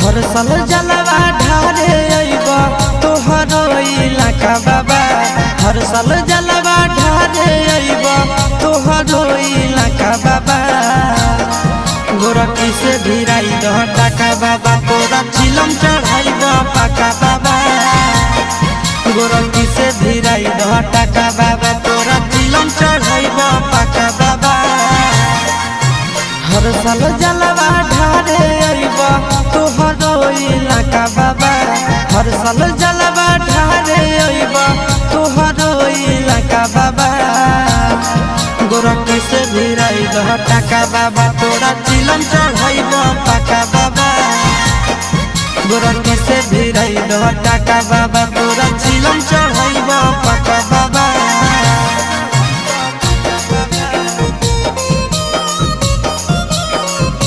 हर साल जलवा ढारे अइबा तोहरो इलाका बाबा। हर साल जलवा ढारे अइबा तोहरो इलाका बाबा। गोरखी से भिराई दह टाका बाबा, तोरा चिलम चढ़ाइबा पाका बाबा। गोरखी से भिराई दह टाका बाबा, तोरा चिलम चढ़ाइबा पाका बाबा। हर साल जलवा ढारे अइबा तोहरो इलाका बाबा। हर साल जलवा ढारे अइबा तोहरो इलाका बाबा। गोरखी से भिराई दह टाका बाबा, तोरा चिलम चढ़ाइबा पाका बाबा। गोरखी से भिराई दह टाका बाबा,